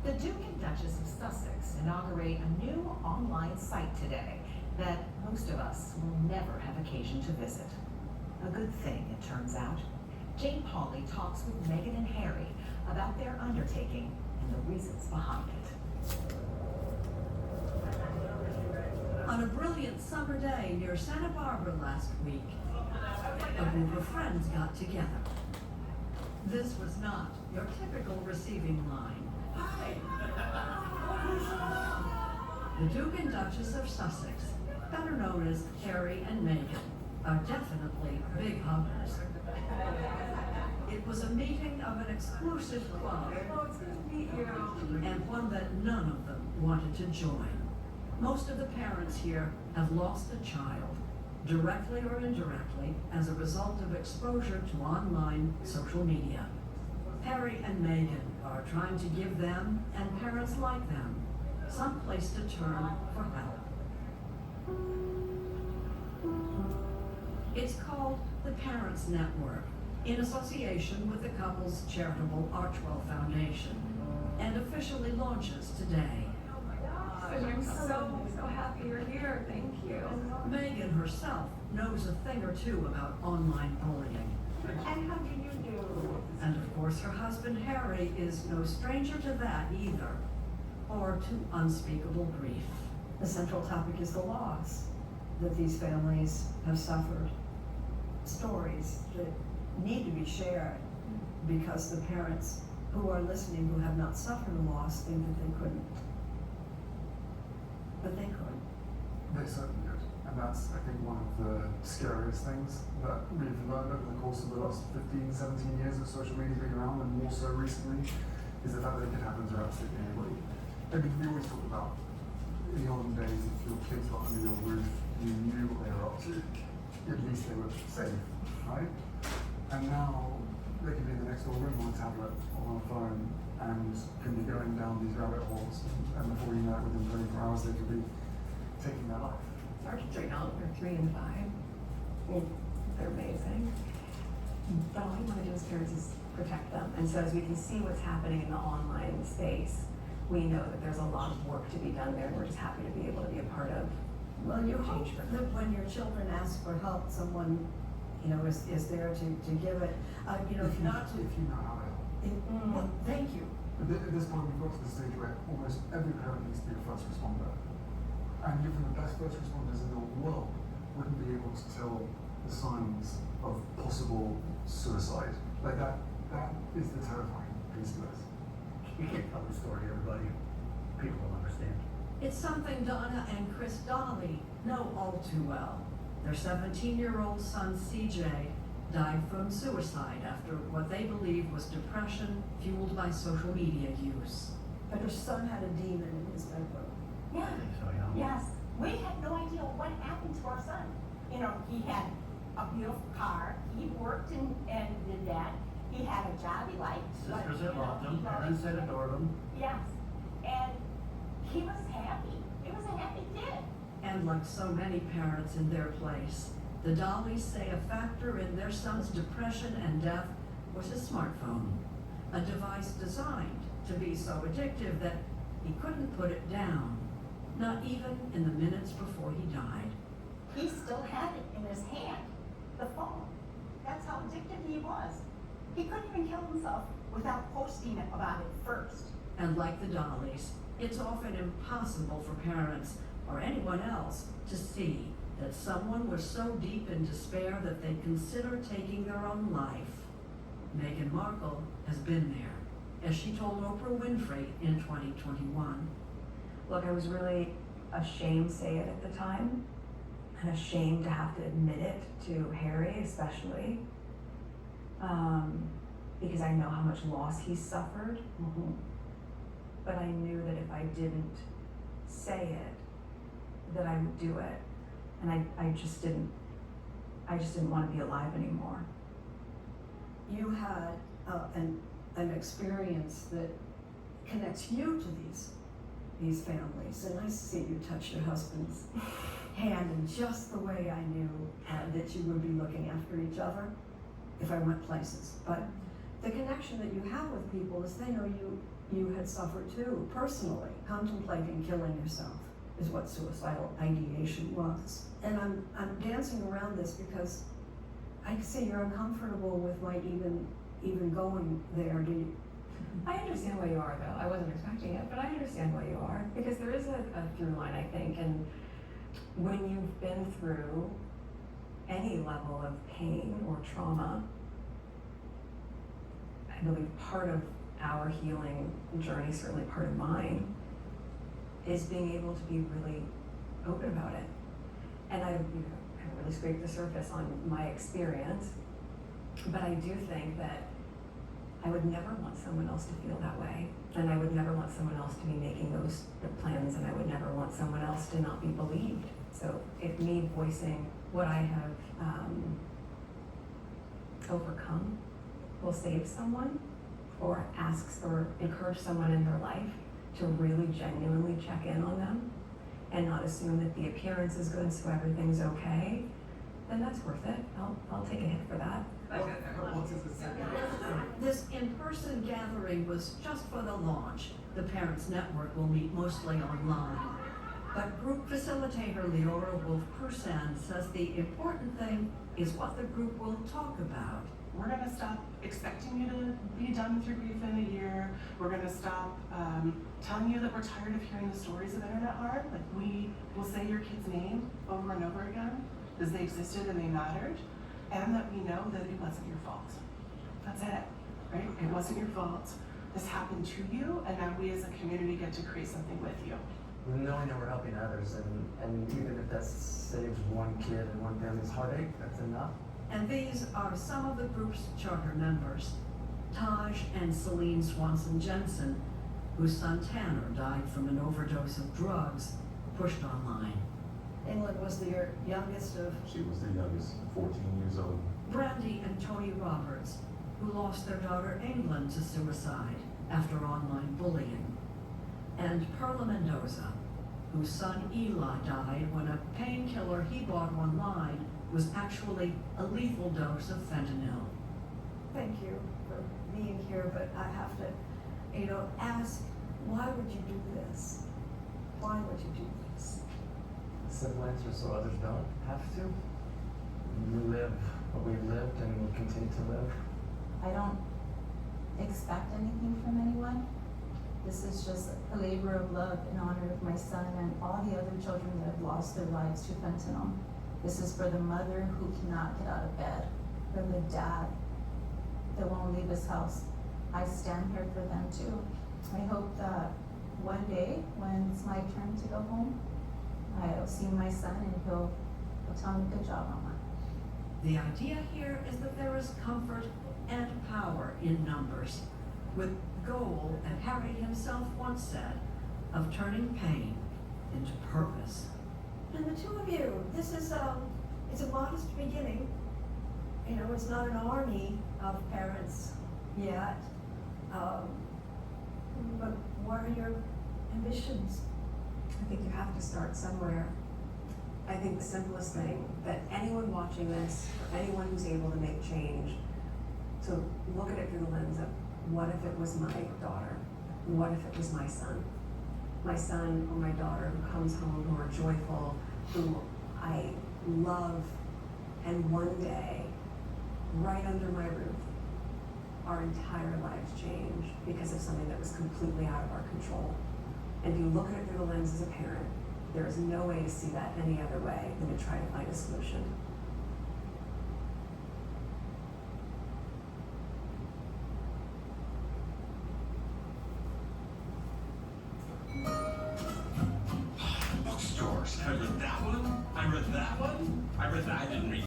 The Duke and Duchess of Sussex inaugurate a new online site today that most of us will never have occasion to visit. A good thing, it turns out. Jane Pauley talks with Meghan and Harry about their undertaking and the reasons behind it. On a brilliant summer day near Santa Barbara last week, a group of friends got together. This was not your typical receiving line. Hi! The Duke and Duchess of Sussex, better known as Harry and Meghan, are definitely big huggers. It was a meeting of an exclusive club. Oh, it's good to meet you. And one that none of them wanted to join. Most of the parents here have lost a child, directly or indirectly, as a result of exposure to online social media. Harry and Meghan are trying to give them, and parents like them, some place to turn for help. It's called the Parents Network, in association with the couple's charitable Archwell Foundation, and officially launches today. Oh my gosh, I'm so happy you're here. Thank you. Meghan herself knows a thing or two about online bullying. And how do you do? And of course, her husband Harry is no stranger to that either, or to unspeakable grief. The central topic is the loss that these families have suffered. Stories that need to be shared because the parents who are listening who have not suffered a loss think that they couldn't. But they could. They certainly could. And that's, I think, one of the scariest things that we've learned over the course of the last 15, 17 years of social media being around, and more so recently, is the fact that it can happen to absolutely anybody. I mean, we always talk about, in the olden days, if your kids were under your roof, you knew what they were up to. At least they were safe, right? And now, they can be in the next door room on a tablet or on a phone, and can be going down these rabbit holes, and before you know it, within 24 hours, they could be taking their life. Our kids are young. They're 3 and 5. They're amazing. But all we want to do as parents is protect them. And so as we can see what's happening in the online space, we know that there's a lot of work to be done there, and we're just happy to be able to be a part of. Well, you hope that when your children ask for help, someone, is there to give it. If you know how to help. Well, thank you. At this point, we've got to the stage where almost every parent needs to be a first responder. And even the best first responders in the world wouldn't be able to tell the signs of possible suicide. Like that is the terrifying piece of this. You can't tell the story to everybody. People will understand. It's something Donna and Chris Dolly know all too well. Their 17-year-old son, CJ, died from suicide after what they believe was depression fueled by social media use. But your son had a demon in his bedroom. Yeah. I think so, yeah. Yes. We had no idea what happened to our son. He had a beautiful car. He worked and did that. He had a job he liked. Sisters that loved him, parents that adored him. Yes. And he was happy. He was a happy kid. And like so many parents in their place, the Dollies say a factor in their son's depression and death was his smartphone, a device designed to be so addictive that he couldn't put it down, not even in the minutes before he died. He still had it in his hand, the phone. That's how addicted he was. He couldn't even kill himself without posting about it first. And like the Dollies, it's often impossible for parents or anyone else to see that someone was so deep in despair that they consider taking their own life. Meghan Markle has been there, as she told Oprah Winfrey in 2021. Look, I was really ashamed to say it at the time, and ashamed to have to admit it to Harry especially, because I know how much loss he's suffered. Mm-hmm. But I knew that if I didn't say it, that I would do it. And I just didn't want to be alive anymore. You had an experience that connects you to these families, and I see you touch your husband's hand in just the way I knew that you would be looking after each other if I went places. But the connection that you have with people is they know you you had suffered too, personally, contemplating killing yourself is what suicidal ideation was. And I'm dancing around this because I see you're uncomfortable with my even going there. Do you? I understand why you are, though. I wasn't expecting it, but I understand why you are. Because there is a through line, I think, and when you've been through any level of pain or trauma, I believe part of our healing journey, certainly part of mine, is being able to be really open about it. And I haven't really scraped the surface on my experience, but I do think that I would never want someone else to feel that way. And I would never want someone else to be making those plans, and I would never want someone else to not be believed. So if me voicing what I have overcome will save someone, or asks or encourage someone in their life to really genuinely check in on them and not assume that the appearance is good so everything's okay, then that's worth it. I'll take a hit for that. This in-person gathering was just for the launch. The Parents Network will meet mostly online. But group facilitator Leora Wolf-Persan says the important thing is what the group will talk about. We're gonna stop expecting you to be done with your grief in a year. We're gonna stop telling you that we're tired of hearing the stories of internet harm. Like, we will say your kid's name over and over again because they existed and they mattered, and that we know that it wasn't your fault. That's it, right? It wasn't your fault. This happened to you, and now we as a community get to create something with you. Knowing that we're helping others, and even if that saves one kid and one family's heartache, that's enough. And these are some of the group's charter members. Taj and Celine Swanson Jensen, whose son Tanner died from an overdose of drugs pushed online. England was the youngest of. She was the youngest, 14 years old. Brandy and Tony Roberts, who lost their daughter England to suicide after online bullying. And Perla Mendoza, whose son Eli died when a painkiller he bought online was actually a lethal dose of fentanyl. Thank you for being here, but I have to, ask, why would you do this? Why would you do this? Simple answer, so others don't have to. We live what we've lived and will continue to live. I don't expect anything from anyone. This is just a labor of love in honor of my son and all the other children that have lost their lives to fentanyl. This is for the mother who cannot get out of bed, for the dad that won't leave his house. I stand here for them too. I hope that one day, when it's my turn to go home, I'll see my son and he'll tell me, good job, Mama. The idea here is that there is comfort and power in numbers, with the goal, and Harry himself once said, of turning pain into purpose. And the two of you, this is it's a modest beginning. It's not an army of parents yet. But what are your ambitions? I think you have to start somewhere. I think the simplest thing that anyone watching this, or anyone who's able to make change, to look at it through the lens of, what if it was my daughter? What if it was my son? My son or my daughter who comes home, who are joyful, who I love, and one day, right under my roof, our entire lives change because of something that was completely out of our control. And if you look at it through the lens as a parent, there is no way to see that any other way than to try to find a solution. Bookstores. I read that one. I read that one. I read that. I didn't read